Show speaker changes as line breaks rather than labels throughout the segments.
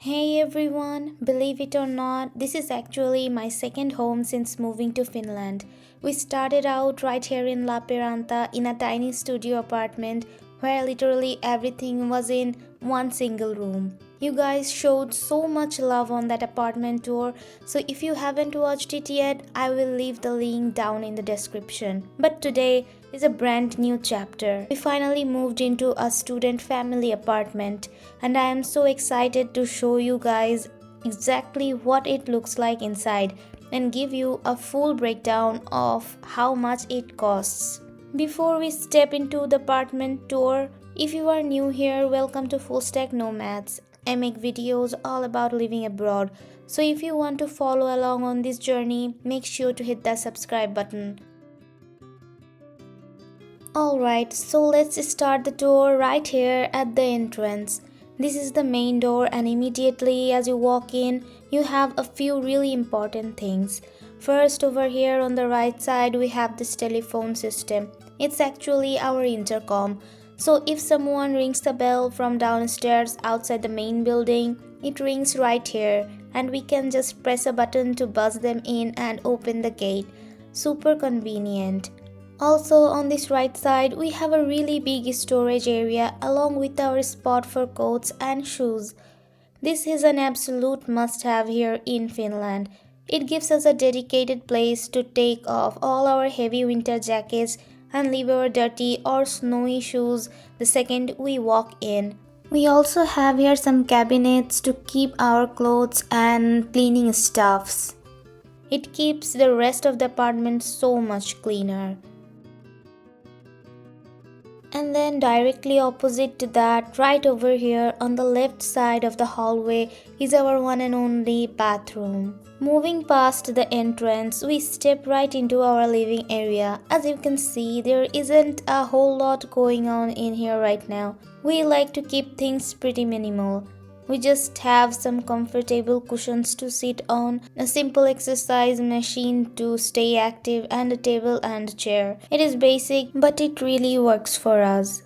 Hey everyone, believe it or not, this is actually my second home since moving to Finland. We started out right here in Lappeenranta in a tiny studio apartment where literally everything was in one single room. You guys showed so much love on that apartment tour, so if you haven't watched it yet, I will leave the link down in the description. But today is a brand new chapter. We finally moved into a student family apartment, and I am so excited to show you guys exactly what it looks like inside and give you a full breakdown of how much it costs. Before we step into the apartment tour, if you are new here, welcome to Fullstack Nomads. I make videos all about living abroad, so if you want to follow along on this journey, make sure to hit that subscribe button. Alright, so let's start the tour right here at the entrance. This is the main door, and immediately as you walk in, you have a few really important things. First, over here on the right side, we have this telephone system. It's actually our intercom. So if someone rings the bell from downstairs outside the main building, it rings right here, and we can just press a button to buzz them in and open the gate. Super convenient. Also on this right side, we have a really big storage area along with our spot for coats and shoes. This is an absolute must-have here in Finland. It gives us a dedicated place to take off all our heavy winter jackets and leave our dirty or snowy shoes the second we walk in. We also have here some cabinets to keep our clothes and cleaning stuffs. It keeps the rest of the apartment so much cleaner. And then directly opposite to that, right over here on the left side of the hallway, is our one and only bathroom. Moving past the entrance, we step right into our living area. As you can see, there isn't a whole lot going on in here right now. We like to keep things pretty minimal. We just have some comfortable cushions to sit on, a simple exercise machine to stay active, and a table and a chair. It is basic, but it really works for us.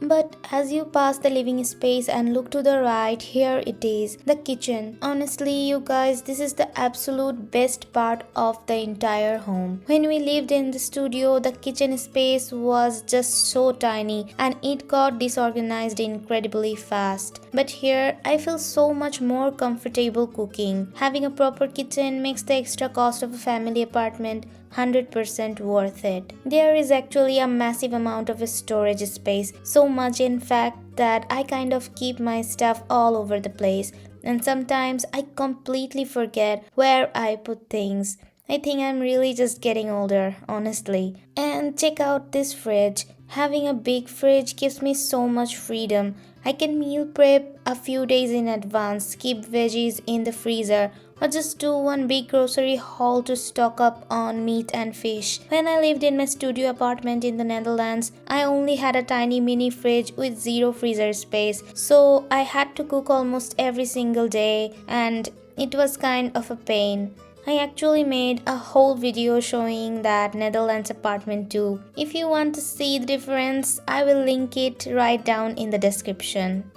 But as you pass the living space and look to the right, here it is, the kitchen. Honestly, you guys, this is the absolute best part of the entire home. When we lived in the studio, the kitchen space was just so tiny and it got disorganized incredibly fast. But here, I feel so much more comfortable cooking. Having a proper kitchen makes the extra cost of a family apartment 100% worth it. There is actually a massive amount of storage space, so much in fact that I kind of keep my stuff all over the place, and sometimes I completely forget where I put things. I think I'm really just getting older, honestly. And check out this fridge. Having a big fridge gives me so much freedom. I can meal prep a few days in advance, keep veggies in the freezer, or just do one big grocery haul to stock up on meat and fish. When I lived in my studio apartment in the Netherlands, I only had a tiny mini fridge with zero freezer space, so I had to cook almost every single day, and it was kind of a pain. I actually made a whole video showing that Netherlands apartment too. If you want to see the difference, I will link it right down in the description.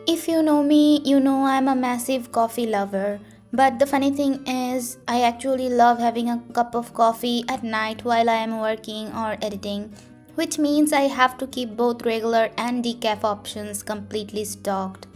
If you know me, you know I'm a massive coffee lover. But the funny thing is, I actually love having a cup of coffee at night while I am working or editing, which means I have to keep both regular and decaf options completely stocked.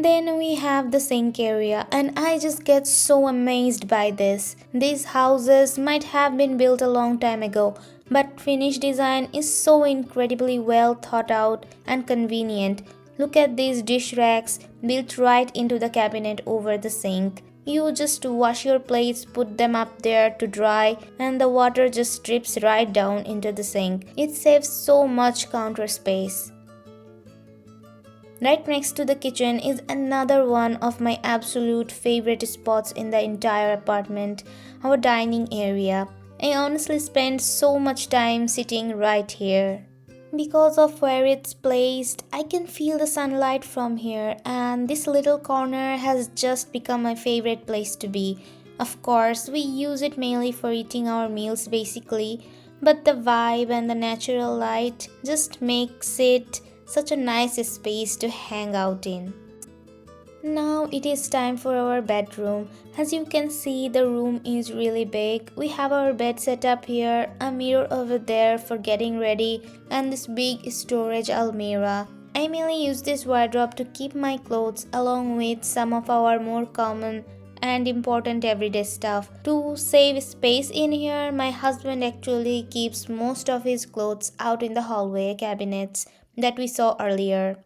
Then we have the sink area, and I just get so amazed by this. These houses might have been built a long time ago, but Finnish design is so incredibly well thought out and convenient. Look at these dish racks built right into the cabinet over the sink. You just wash your plates, put them up there to dry, and the water just drips right down into the sink. It saves so much counter space. Right next to the kitchen is another one of my absolute favorite spots in the entire apartment, our dining area. I honestly spend so much time sitting right here. Because of where it's placed, I can feel the sunlight from here, and this little corner has just become my favorite place to be. Of course, we use it mainly for eating our meals basically, but the vibe and the natural light just makes it such a nice space to hang out in. Now it is time for our bedroom. As you can see, the room is really big. We have our bed set up here, a mirror over there for getting ready, and this big storage almirah. I mainly use this wardrobe to keep my clothes along with some of our more common and important everyday stuff. To save space in here, my husband actually keeps most of his clothes out in the hallway cabinets that we saw earlier.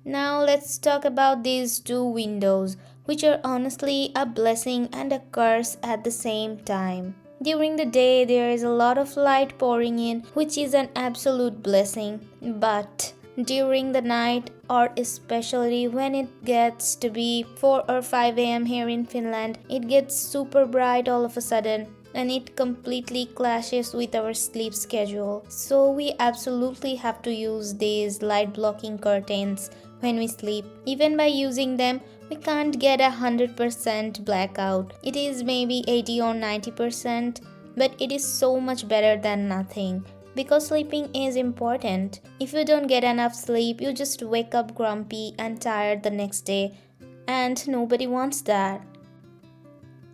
Now let's talk about these two windows, which are honestly a blessing and a curse at the same time. During the day, there is a lot of light pouring in, which is an absolute blessing. But during the night, or especially when it gets to be 4 or 5 am here in Finland, it gets super bright all of a sudden, and it completely clashes with our sleep schedule. So we absolutely have to use these light blocking curtains when we sleep. Even by using them, we can't get 100% blackout. It is maybe 80 or 90%, but it is so much better than nothing. Because sleeping is important. If you don't get enough sleep, you just wake up grumpy and tired the next day, and nobody wants that.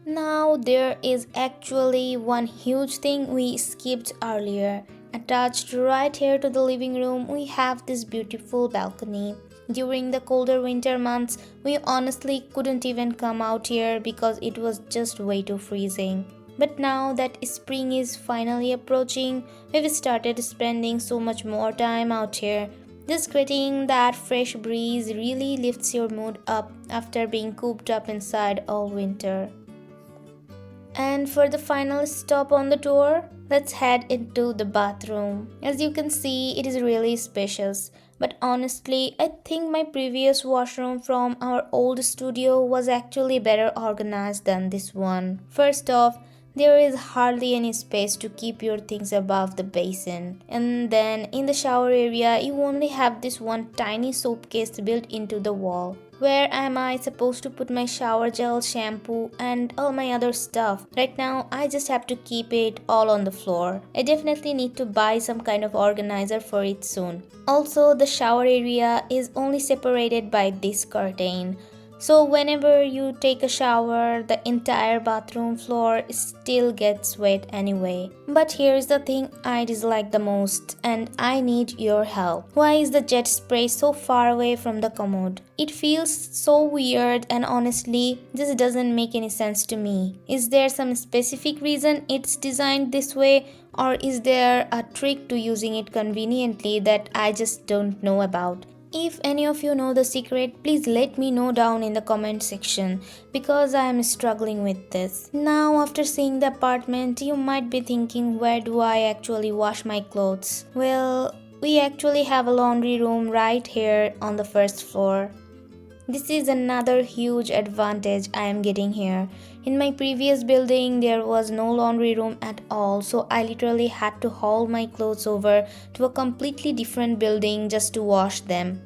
Now there is actually one huge thing we skipped earlier. Attached right here to the living room, we have this beautiful balcony. During the colder winter months, we honestly couldn't even come out here because it was just way too freezing. But now that spring is finally approaching, we've started spending so much more time out here. Just getting that fresh breeze really lifts your mood up after being cooped up inside all winter. And for the final stop on the tour, let's head into the bathroom. As you can see, it is really spacious. But honestly, I think my previous washroom from our old studio was actually better organized than this one. First off, there is hardly any space to keep your things above the basin. And then in the shower area, you only have this one tiny soap case built into the wall. Where am I supposed to put my shower gel, shampoo, and all my other stuff? Right now, I just have to keep it all on the floor. I definitely need to buy some kind of organizer for it soon. Also, the shower area is only separated by this curtain. So whenever you take a shower, the entire bathroom floor still gets wet anyway. But here's the thing I dislike the most, and I need your help. Why is the jet spray so far away from the commode? It feels so weird, and honestly, this doesn't make any sense to me. Is there some specific reason it's designed this way, or is there a trick to using it conveniently that I just don't know about? If any of you know the secret, please let me know down in the comment section because I am struggling with this. Now after seeing the apartment, you might be thinking, where do I actually wash my clothes? Well, we actually have a laundry room right here on the first floor. This is another huge advantage I am getting here. In my previous building, there was no laundry room at all, so I literally had to haul my clothes over to a completely different building just to wash them.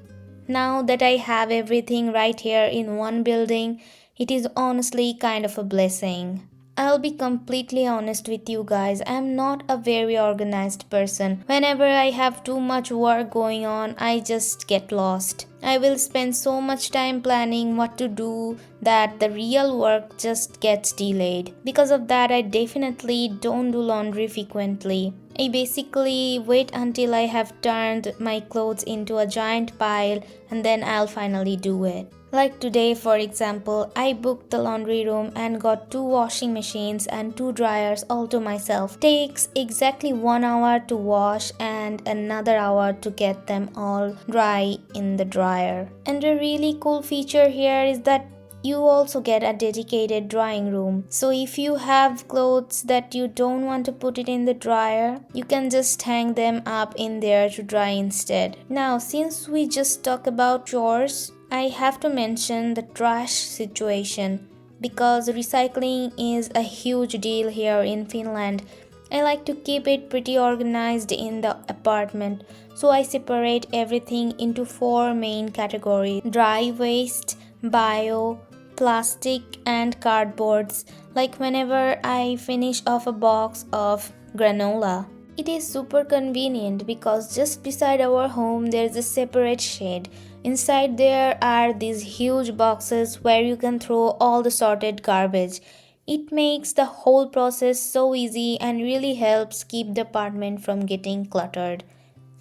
Now that I have everything right here in one building, it is honestly kind of a blessing. I'll be completely honest with you guys, I'm not a very organized person. Whenever I have too much work going on, I just get lost. I will spend so much time planning what to do that the real work just gets delayed. Because of that, I definitely don't do laundry frequently. I basically wait until I have turned my clothes into a giant pile and then I'll finally do it. Like today, for example, I booked the laundry room and got 2 washing machines and 2 dryers all to myself. Takes exactly 1 hour to wash and another hour to get them all dry in the dryer. And a really cool feature here is that you also get a dedicated drying room. So if you have clothes that you don't want to put it in the dryer, you can just hang them up in there to dry instead. Now, since we just talked about chores, I have to mention the trash situation because recycling is a huge deal here in Finland. I like to keep it pretty organized in the apartment, so I separate everything into 4 main categories: dry waste, bio, plastic, and cardboards. Like whenever I finish off a box of granola, it is super convenient because just beside our home there is a separate shed. Inside there are these huge boxes where you can throw all the sorted garbage. It makes the whole process so easy and really helps keep the apartment from getting cluttered.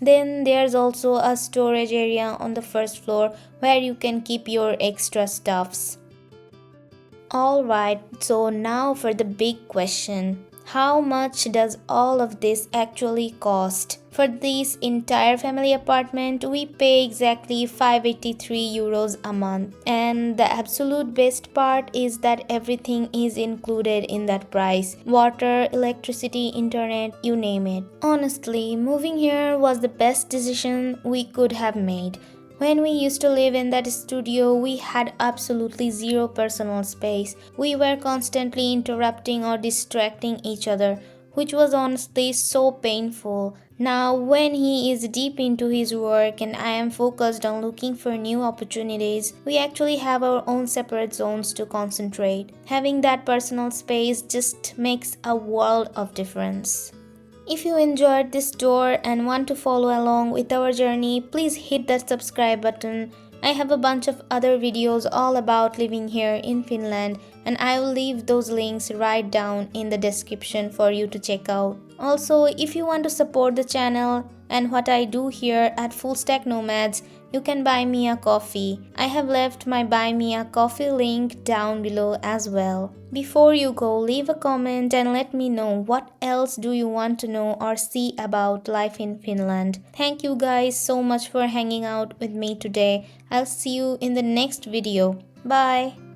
Then there's also a storage area on the first floor where you can keep your extra stuffs. Alright, so now for the big question. How much does all of this actually cost? For this entire family apartment, we pay exactly 583 euros a month. And the absolute best part is that everything is included in that price. Water, electricity, internet, you name it. Honestly, moving here was the best decision we could have made. When we used to live in that studio, we had absolutely zero personal space. We were constantly interrupting or distracting each other, which was honestly so painful. Now, when he is deep into his work and I am focused on looking for new opportunities, we actually have our own separate zones to concentrate. Having that personal space just makes a world of difference. If you enjoyed this tour and want to follow along with our journey, please hit that subscribe button. I have a bunch of other videos all about living here in Finland, and I will leave those links right down in the description for you to check out. Also, if you want to support the channel and what I do here at Fullstack Nomads, you can buy me a coffee. I have left my buy me a coffee link down below as well. Before you go, leave a comment and let me know what else do you want to know or see about life in Finland. Thank you guys so much for hanging out with me today. I'll see you in the next video. Bye!